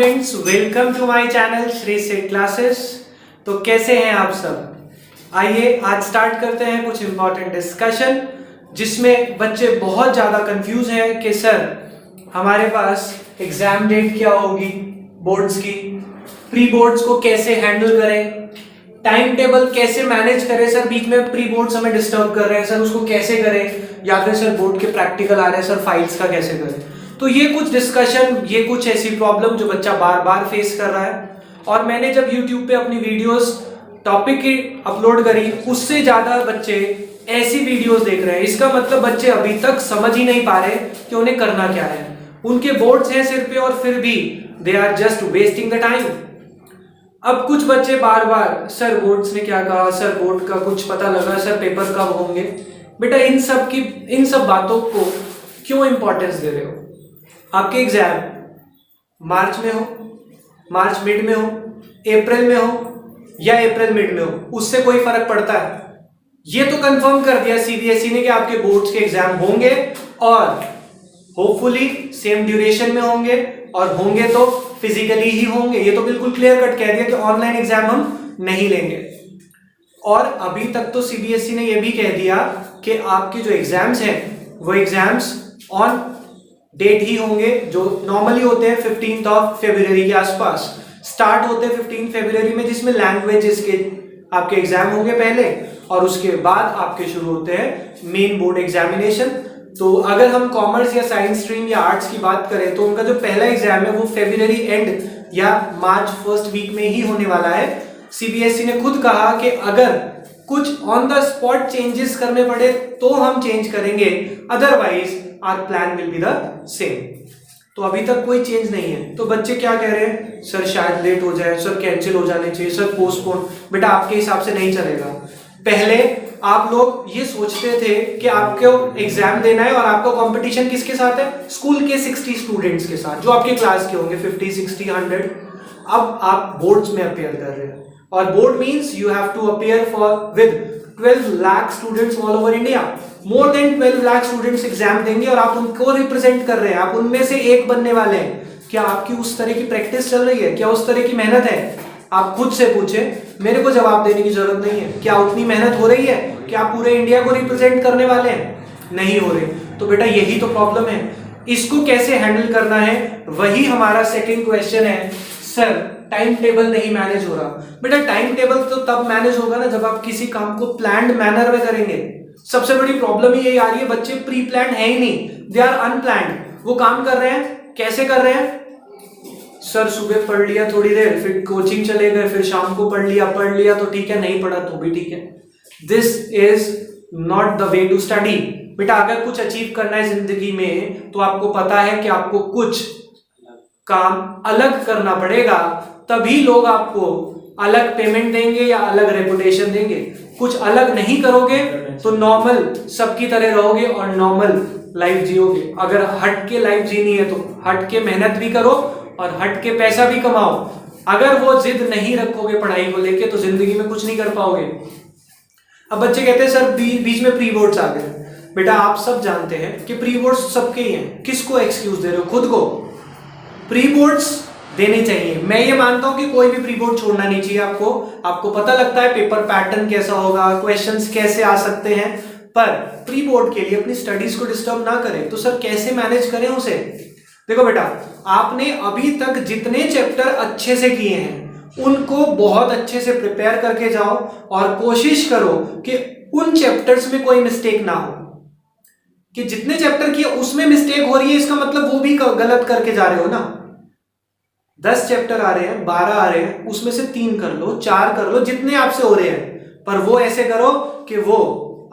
Students, welcome to my channel Shri Seth classes. तो कैसे हैं आप सब? आइए आज स्टार्ट करते हैं कुछ इंपॉर्टेंट डिस्कशन जिसमें बच्चे बहुत ज़्यादा कंफ्यूज हैं कि सर हमारे पास एग्जाम डेट क्या होगी बोर्ड्स की, प्री बोर्ड्स को कैसे हैंडल करें, टाइम टेबल कैसे मैनेज करें। सर बीच में प्री बोर्ड्स हमें डिस्टर्ब कर रहे हैं, सर उसको कैसे करें, या फिर सर बोर्ड के प्रैक्टिकल आ रहे हैं, सर फाइल्स का कैसे करें। तो ये कुछ डिस्कशन, ये कुछ ऐसी प्रॉब्लम जो बच्चा बार बार फेस कर रहा है। और मैंने जब YouTube पे अपनी वीडियोस टॉपिक की अपलोड करी, उससे ज्यादा बच्चे ऐसी वीडियोस देख रहे हैं। इसका मतलब बच्चे अभी तक समझ ही नहीं पा रहे कि उन्हें करना क्या है। उनके बोर्ड्स हैं सिर पे और फिर भी they are just wasting the time. अब कुछ बच्चे बार बार सर बोर्ड्स ने क्या कहा, सर बोर्ड का कुछ पता लगा, सर पेपर कब होंगे। बेटा इन सब बातों को क्यों इंपॉर्टेंस दे रहे हो? आपके एग्जाम मार्च में हो, मार्च मिड में हो, अप्रैल में हो या अप्रैल मिड में हो, उससे कोई फर्क पड़ता है? ये तो कंफर्म कर दिया सीबीएसई ने कि आपके बोर्ड्स के एग्जाम होंगे और होपफुली सेम ड्यूरेशन में होंगे, और होंगे तो फिजिकली ही होंगे। ये तो बिल्कुल क्लियर कट कह दिया कि ऑनलाइन एग्जाम हम नहीं लेंगे। और अभी तक तो सीबीएसई ने यह भी कह दिया कि आपके जो एग्जाम्स हैं वो एग्जाम्स ऑन डेट ही होंगे, जो नॉर्मली होते हैं 15 फरवरी के आसपास। स्टार्ट होते हैं 15 फरवरी में, जिसमें लैंग्वेजेस के आपके एग्जाम होंगे पहले, और उसके बाद आपके शुरू होते हैं मेन बोर्ड एग्जामिनेशन। तो अगर हम कॉमर्स या साइंस स्ट्रीम या आर्ट्स की बात करें तो उनका जो पहला एग्जाम है वो फरवरी एंड या मार्च फर्स्ट वीक में ही होने वाला है। सीबीएसई ने खुद कहा कि अगर कुछ ऑन द स्पॉट चेंजेस करने पड़े तो हम चेंज करेंगे, otherwise our plan will be the same. तो अभी तक कोई चेंज नहीं है। तो बच्चे क्या कह रहे हैं, सर शायद लेट हो जाए, सर कैंसिल हो जाने चाहिए, सर पोस्टपोन। बेटा आपके हिसाब से नहीं चलेगा। पहले आप लोग ये सोचते थे कि आपको एग्जाम देना है और आपका कंपटीशन किसके साथ है? स्कूल के 60 स्टूडेंट्स के साथ, जो आपके क्लास के होंगे 50, 60, 100। अब आप बोर्ड्स में अपेयर कर रहे हैं, और board means you have to appear for with 12 lakh students all over India. More than 12 lakh students exam देंगे और आप उनको रिप्रेजेंट कर रहे हैं, आप उनमें से एक बनने वाले हैं। क्या आपकी उस तरह की प्रैक्टिस चल रही है? क्या उस तरह की मेहनत है? आप खुद से पूछे, मेरे को जवाब देने की जरूरत नहीं है। क्या उतनी मेहनत हो रही है? क्या आप पूरे इंडिया को रिप्रेजेंट करने वाले हैं? नहीं हो रही। तो बेटा यही तो प्रॉब्लम है। इसको कैसे हैंडल करना है, वही हमारा सेकंड क्वेश्चन है। सर टाइम टेबल नहीं मैनेज हो रहा। बेटा टाइम टेबल तो तब मैनेज होगा ना जब आप किसी काम को प्लान्ड मैनर में करेंगे। सबसे बड़ी प्रॉब्लम ही यही आ रही है, बच्चे प्री प्लान्ड है ही नहीं, दे आर अनप्लान्ड। वो काम कर रहे हैं, कैसे कर रहे हैं? सर सुबह पढ़ लिया थोड़ी देर, फिर कोचिंग चले गए, फिर शाम को पढ़ लिया तो ठीक है, नहीं पढ़ा तो भी ठीक है। This is not the way to study. बेटा अगर कुछ अचीव करना है जिंदगी में तो आपको पता है कि आपको कुछ काम अलग करना पड़ेगा, तभी लोग आपको अलग पेमेंट देंगे या अलग रेपुटेशन देंगे। कुछ अलग नहीं करोगे तो नॉर्मल सबकी तरह रहोगे और नॉर्मल लाइफ जियोगे। अगर हट के लाइफ जीनी है तो हट के मेहनत भी करो और हट के पैसा भी कमाओ। अगर वो जिद नहीं रखोगे पढ़ाई को लेके तो जिंदगी में कुछ नहीं कर पाओगे। अब बच्चे कहते हैं सर बीच में प्री बोर्ड्स आ गए। बेटा आप सब जानते हैं कि प्री बोर्ड्स सबके ही हैं। किसको एक्सक्यूज दे रहे हो? खुद को। प्री बोर्ड्स देने चाहिए। मैं ये मानता हूं कि कोई भी प्री बोर्ड छोड़ना नहीं चाहिए। आपको पता लगता है पेपर पैटर्न कैसा होगा, क्वेश्चंस कैसे आ सकते हैं, पर प्री बोर्ड के लिए अपनी स्टडीज को डिस्टर्ब ना करें। तो सर कैसे मैनेज करें उसे? देखो बेटा, आपने अभी तक जितने चैप्टर अच्छे से किए हैं उनको बहुत अच्छे से प्रिपेयर करके जाओ और कोशिश करो कि उन चैप्टर्स में कोई मिस्टेक ना हो। कि जितने चैप्टर किए उसमें मिस्टेक हो रही है, इसका मतलब वो भी गलत करके जा रहे हो ना। 10 चैप्टर आ रहे हैं, 12 आ रहे हैं, उसमें से 3 कर लो, 4 कर लो, जितने आपसे हो रहे हैं, पर वो ऐसे करो कि वो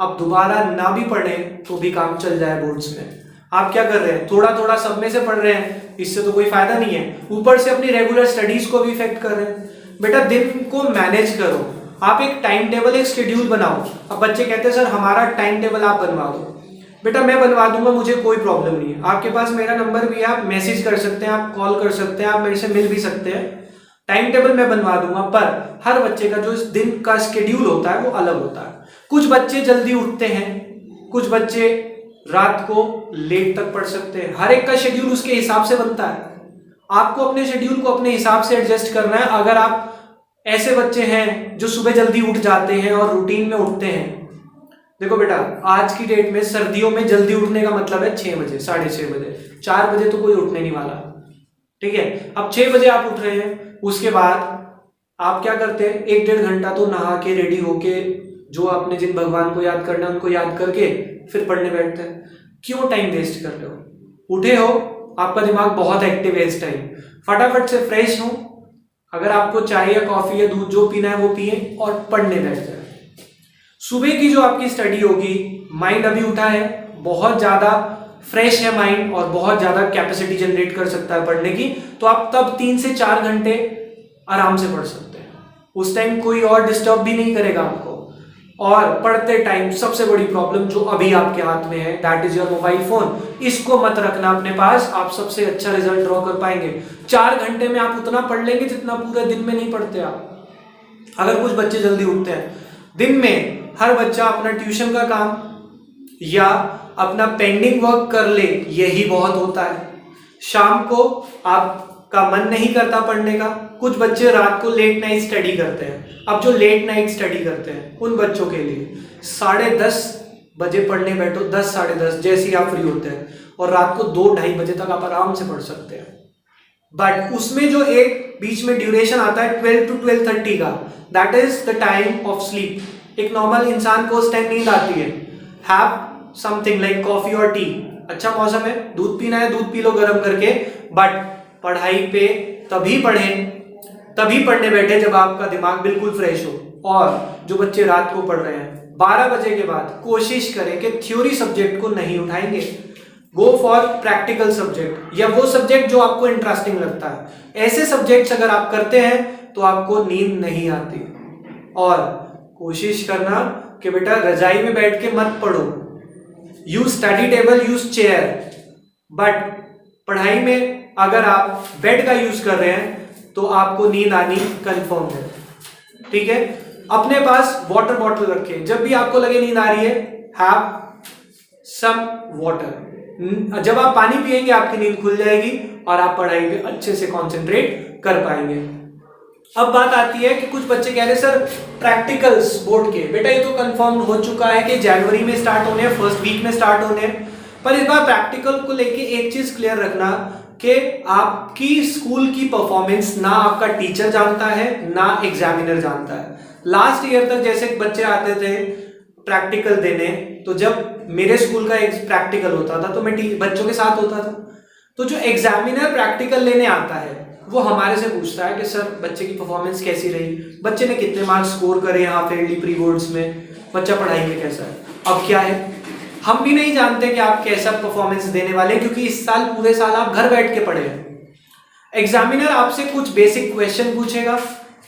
अब दोबारा ना भी पढ़े तो भी काम चल जाए बोर्ड्स में। आप क्या कर रहे हैं? थोड़ा थोड़ा सब में से पढ़ रहे हैं, इससे तो कोई फायदा नहीं है। ऊपर से अपनी रेगुलर स्टडीज को भी इफेक्ट कर रहे हैं। बेटा दिन को मैनेज करो। आप एक टाइम टेबल, एक शेड्यूल बनाओ। अब बच्चे कहते हैं सर हमारा टाइम टेबल आप बनवा दो। बेटा मैं बनवा दूंगा, मुझे कोई प्रॉब्लम नहीं है। आपके पास मेरा नंबर भी है, आप मैसेज कर सकते हैं, आप कॉल कर सकते हैं, आप मेरे से मिल भी सकते हैं। टाइम टेबल मैं बनवा दूंगा, पर हर बच्चे का जो इस दिन का शेड्यूल होता है वो अलग होता है। कुछ बच्चे जल्दी उठते हैं, कुछ बच्चे रात को लेट तक पढ़ सकते हैं। हर एक का शेड्यूल उसके हिसाब से बनता है। आपको अपने शेड्यूल को अपने हिसाब से एडजस्ट करना है। अगर आप ऐसे बच्चे हैं जो सुबह जल्दी उठ जाते हैं और रूटीन में उठते हैं, देखो बेटा आज की डेट में सर्दियों में जल्दी उठने का मतलब है 6 बजे, 6:30 बजे, 4 बजे तो कोई उठने नहीं वाला, ठीक है। अब 6 बजे आप उठ रहे हैं, उसके बाद आप क्या करते हैं, 1-1.5 घंटा तो नहा के रेडी होके जो आपने जिन भगवान को याद करना है उनको याद करके फिर पढ़ने बैठते हैं। क्यों टाइम वेस्ट कर रहे हो? उठे हो, आपका दिमाग बहुत एक्टिव है इस टाइम, फटाफट से फ्रेश हो, अगर आपको चाय या कॉफी या दूध जो पीना है वो पिए और पढ़ने बैठ जाए। सुबह की जो आपकी स्टडी होगी, माइंड अभी उठा है, बहुत ज्यादा फ्रेश है माइंड और बहुत ज्यादा कैपेसिटी जनरेट कर सकता है पढ़ने की, तो आप तब 3 से 4 घंटे आराम से पढ़ सकते हैं। उस टाइम कोई और डिस्टर्ब भी नहीं करेगा आपको। और पढ़ते टाइम सबसे बड़ी प्रॉब्लम जो अभी आपके हाथ में है, that is your mobile phone, इसको मत रखना अपने पास, आप सबसे अच्छा रिजल्ट ड्रॉ कर पाएंगे। 4 घंटे में आप उतना पढ़ लेंगे जितना पूरे दिन में नहीं पढ़ते आप। अगर कुछ बच्चे जल्दी उठते हैं, दिन में हर बच्चा अपना ट्यूशन का काम या अपना पेंडिंग वर्क कर ले, यही बहुत होता है। शाम को आपका मन नहीं करता पढ़ने का, कुछ बच्चे रात को लेट नाइट स्टडी करते हैं। अब जो लेट नाइट स्टडी करते हैं उन बच्चों के लिए 10:30 बजे पढ़ने बैठो, 10, 10:30 जैसे ही आप फ्री होते हैं, और रात को 2-2:30 बजे तक आप आराम से पढ़ सकते हैं। बट उसमें जो एक बीच में ड्यूरेशन आता है 12 to 12:30 का, that is the time of sleep. एक नॉर्मल इंसान को उस टाइम नींद आती है। हैव समथिंग लाइक कॉफी और टी, अच्छा मौसम है, दूध पीना है दूध पी लो गर्म करके, बट पढ़ाई पे तभी पढ़ें, तभी पढ़ने बैठे जब आपका दिमाग बिल्कुल फ्रेश हो। और जो बच्चे रात को पढ़ रहे हैं 12 बजे के बाद, कोशिश करें कि थ्योरी सब्जेक्ट को नहीं उठाएंगे, गो फॉर प्रैक्टिकल सब्जेक्ट या वो सब्जेक्ट जो आपको इंटरेस्टिंग लगता है। ऐसे सब्जेक्ट्स अगर आप करते हैं तो आपको नींद नहीं आती। और कोशिश करना कि बेटा रजाई में बैठ के मत पढ़ो, use study table, use chair, but पढ़ाई में अगर आप बेड का यूज कर रहे हैं तो आपको नींद आनी कंफर्म है, ठीक है। अपने पास वाटर बॉटल रखें, जब भी आपको लगे नींद आ रही है, हैव सम वाटर। जब आप पानी पिएंगे आपकी नींद खुल जाएगी और आप पढ़ाई पे अच्छे से कंसंट्रेट कर पाएंगे। अब बात आती है कि कुछ बच्चे कह रहे हैं सर प्रैक्टिकल्स बोर्ड के, बेटा ये तो कंफर्म हो चुका है कि जनवरी में स्टार्ट होने हैं, फर्स्ट वीक में स्टार्ट होने हैं, पर इस बार प्रैक्टिकल को लेके एक चीज क्लियर रखना कि आपकी स्कूल की परफॉर्मेंस ना आपका टीचर जानता है ना एग्जामिनर जानता है। लास्ट ईयर तक जैसे बच्चे आते थे प्रैक्टिकल देने, तो जब मेरे स्कूल का एक प्रैक्टिकल होता था तो मैं बच्चों के साथ होता था, तो जो एग्जामिनर प्रैक्टिकल लेने आता है वो हमारे से पूछता है कि सर बच्चे की परफॉर्मेंस कैसी रही, बच्चे ने कितने मार्क्स स्कोर करे यहाँ फेयरली प्री बोर्ड्स में, बच्चा पढ़ाई में कैसा है। अब क्या है, हम भी नहीं जानते कि आप कैसा परफॉर्मेंस देने वाले, क्योंकि इस साल पूरे साल आप घर बैठ के पढ़े हैं। एग्जामिनर आपसे कुछ बेसिक क्वेश्चन पूछेगा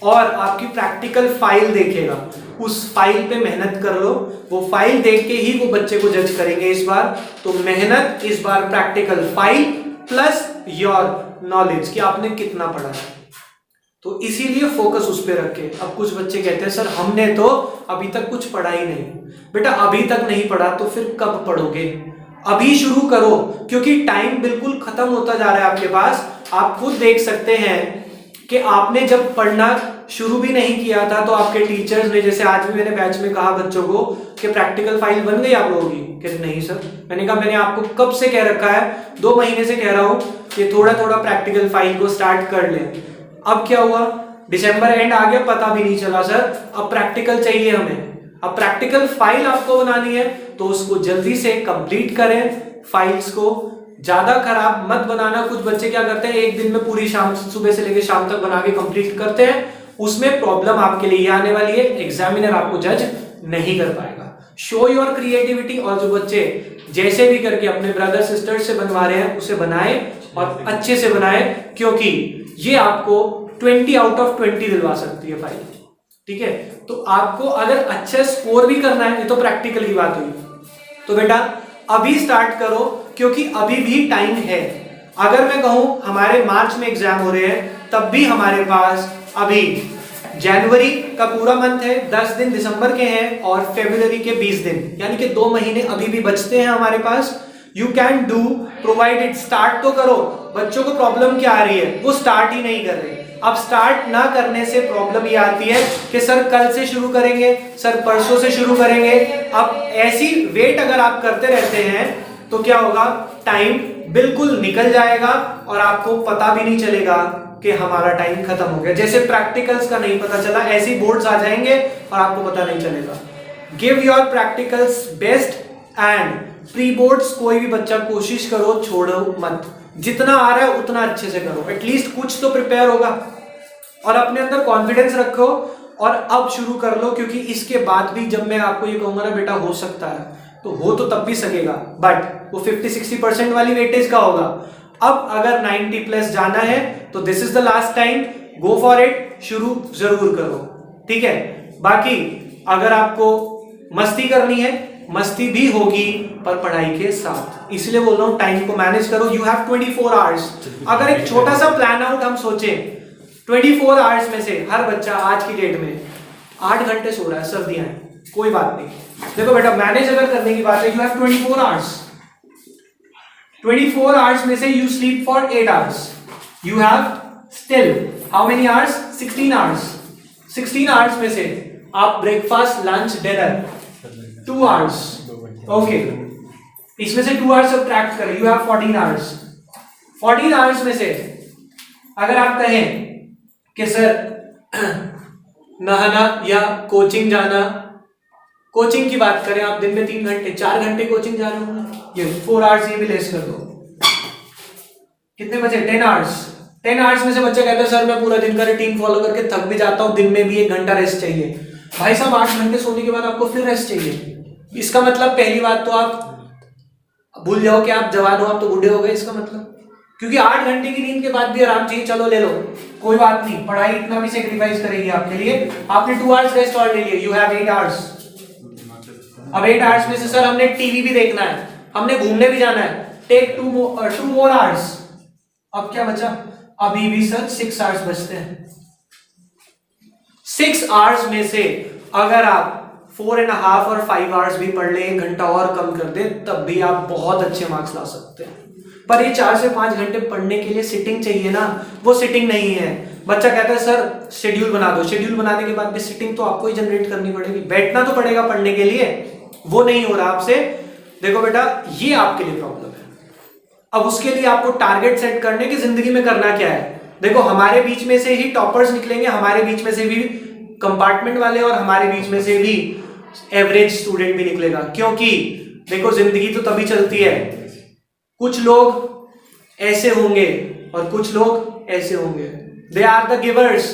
और आपकी प्रैक्टिकल फाइल देखेगा, उस फाइल पे मेहनत कर लो, वो फाइल देख के ही वो बच्चे को जज करेंगे इस बार। तो मेहनत इस बार practical file plus your knowledge कि आपने कितना पढ़ा है, तो इसीलिए फोकस उस पर रखे। अब कुछ बच्चे कहते हैं सर हमने तो अभी तक कुछ पढ़ा ही नहीं। बेटा अभी तक नहीं पढ़ा तो फिर कब पढ़ोगे? अभी शुरू करो, क्योंकि टाइम बिल्कुल खत्म होता जा रहा है आपके पास। आप खुद देख सकते हैं कि आपने जब पढ़ना शुरू भी नहीं किया था तो आपके टीचर्स ने, जैसे आज भी मैंने बैच में कहा बच्चों को कि प्रैक्टिकल फाइल बन गई आप लोगों की, कहते नहीं सर। मैंने कहा मैंने आपको कब से कह रखा है, 2 महीने से कह रहा हूं कि थोड़ा थोड़ा प्रैक्टिकल फाइल को स्टार्ट कर लें। अब क्या हुआ, दिसंबर एंड आ गया, पता भी नहीं चला सर। अब प्रैक्टिकल चाहिए हमें, अब प्रैक्टिकल फाइल आपको बनानी है तो उसको जल्दी से कंप्लीट करें। फाइल्स को ज्यादा खराब मत बनाना। कुछ बच्चे क्या करते हैं, एक दिन में पूरी शाम, सुबह से लेकर शाम तक बना के कंप्लीट करते हैं, उसमें प्रॉब्लम आपके लिए आने वाली है, एग्जामिनर आपको जज नहीं कर पाएगा। शो योर क्रिएटिविटी, और जो बच्चे जैसे भी करके अपने ब्रदर सिस्टर से बनवा रहे हैं उसे बनाए और अच्छे से बनाए, क्योंकि ये आपको 20 आउट ऑफ 20 दिलवा सकती है फाइल, ठीक है। तो आपको अगर अच्छा स्कोर भी करना है, ये तो प्रैक्टिकल की बात हुई, तो बेटा अभी स्टार्ट करो, क्योंकि अभी भी टाइम है। अगर मैं कहूं हमारे मार्च में एग्जाम हो रहे हैं, तब भी हमारे पास अभी जनवरी का पूरा मंथ है, 10 दिन दिसंबर के हैं और फरवरी के 20 दिन, यानी कि 2 महीने अभी भी बचते हैं हमारे पास। You can do, provided start तो करो, बच्चों को प्रॉब्लम क्या आ रही है, वो स्टार्ट ही नहीं कर रहे। अब स्टार्ट ना करने से प्रॉब्लम ये आती है कि सर कल से शुरू करेंगे, सर परसों से शुरू करेंगे। अब ऐसी वेट अगर आप करते रहते हैं तो क्या होगा, टाइम बिल्कुल निकल जाएगा और आपको पता भी नहीं चलेगा कि हमारा टाइम खत्म हो गया। जैसे प्रैक्टिकल्स का नहीं पता चला, ऐसे बोर्ड्स आ जाएंगे और आपको पता नहीं चलेगा। Give your practicals best and pre boards कोई भी बच्चा कोशिश करो छोड़ो मत, जितना आ रहा है उतना अच्छे से करो, एटलीस्ट कुछ तो प्रिपेयर होगा। और अपने अंदर कॉन्फिडेंस रखो और अब शुरू कर लो, क्योंकि इसके बाद भी जब मैं आपको ये कहूंगा ना बेटा हो सकता है, तो हो तो तब भी सकेगा, बट वो 50-60% वाली वेटेज का होगा। अब अगर 90 प्लस जाना है तो this is the last time, go for it, शुरू जरूर करो, ठीक है। बाकी अगर आपको मस्ती करनी है, मस्ती भी होगी पर पढ़ाई के साथ, इसलिए बोल रहा हूं टाइम को मैनेज करो। You have 24 hours. अगर एक छोटा सा प्लान आउट हम सोचें, 24 आवर्स में से हर बच्चा आज की डेट में 8 घंटे सो रहा है, सर्दियां हैं, कोई बात नहीं। देखो बेटा मैनेज अगर करने की बात है, यू हैव 24 आवर्स। 24 आवर्स में से you sleep for 8 hours, you have still how many hours, 16 hours. 16 hours में से आप breakfast, lunch, dinner 2 hours, okay, इसमें से 2 आवर्स सब्ट्रैक्ट करें, यू हैव 14 आवर्स। 14 आवर्स में से अगर आप कहें कि सर नहाना या कोचिंग जाना, कोचिंग की बात करें, आप दिन में 3 घंटे 4 घंटे कोचिंग जा रहे हो, ये 4 आवर्स ये भी लेस कर दो, कितने बचे, 10 आवर्स। 10 आवर्स में से बच्चा कहता है सर मैं पूरा दिन का रूटीन फॉलो करके थक भी जाता हूं, दिन में भी 1 घंटा रेस्ट चाहिए। भाई साहब 8 घंटे सोने के बाद आपको फिर रेस्ट चाहिए, इसका मतलब पहली बात तो आप भूल जाओ कि आप जवान हो, आप तो बूढ़े हो गए, इसका मतलब, क्योंकि 8 घंटे की नींद के बाद भी आराम चाहिए, चलो ले लो, कोई बात नहीं, पढ़ाई इतना भी सेक्रीफाइस करेगी आपके लिए। आपने 2 आवर्स रेस्ट और ले लिए, यू हैव 8 आवर्स। अब 8 आवर्स में से सर हमने टीवी भी देखना है, हमने घूमने भी जाना है, टेक 2 मोर आवर्स। अब क्या बचा, अभी भी सर 6 आवर्स बचते हैं। 6 आवर्स में से अगर आप 4.5 और 5 आवर्स भी पढ़ ले, 1 घंटा और कम कर दे, तब भी आप बहुत अच्छे मार्क्स ला सकते हैं। पर ये 4 से 5 घंटे पढ़ने के लिए सिटिंग चाहिए ना, वो सिटिंग नहीं है। बच्चा कहता है सर शेड्यूल बना दो, शेड्यूल बनाने के बाद भी सिटिंग तो आपको ही जनरेट करनी पड़ेगी, बैठना तो पड़ेगा पढ़ने के लिए, वो नहीं हो रहा आपसे। देखो बेटा ये आपके लिए प्रॉब्लम है। अब उसके लिए आपको टारगेट सेट करने की जिंदगी में करना क्या है। देखो हमारे बीच में से ही टॉपर्स निकलेंगे, हमारे बीच में से भी कंपार्टमेंट वाले, और हमारे बीच में से भी एवरेज स्टूडेंट भी निकलेगा। क्योंकि देखो जिंदगी तो तभी चलती है, कुछ लोग ऐसे होंगे और कुछ लोग ऐसे होंगे। They are the givers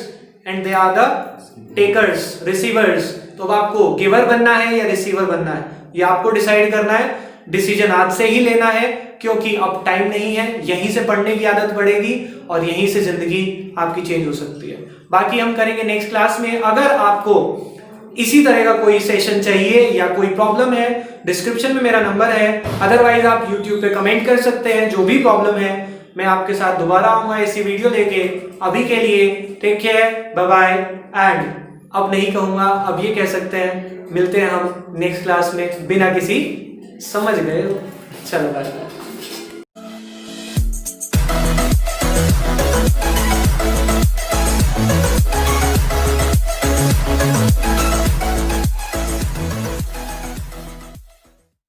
and they are the takers, receivers. तो अब आपको गिवर बनना है या रिसीवर बनना है, ये आपको डिसाइड करना है। डिसीजन आज से ही लेना है, क्योंकि अब टाइम नहीं है, यहीं से पढ़ने की आदत बढ़ेगी और यहीं से जिंदगी आपकी चेंज हो सकती है। बाकी हम करेंगे नेक्स्ट क्लास में। अगर आपको इसी तरह का कोई सेशन चाहिए या कोई प्रॉब्लम है, डिस्क्रिप्शन में मेरा नंबर है, अदरवाइज आप YouTube पे कमेंट कर सकते हैं। जो भी प्रॉब्लम है मैं आपके साथ दोबारा आऊंगा ऐसी वीडियो लेके। अभी के लिए take care, bye bye. And अब नहीं कहूंगा, अब ये कह सकते हैं मिलते हैं हम नेक्स्ट क्लास में, बिना किसी, समझ गए, चलो बाय।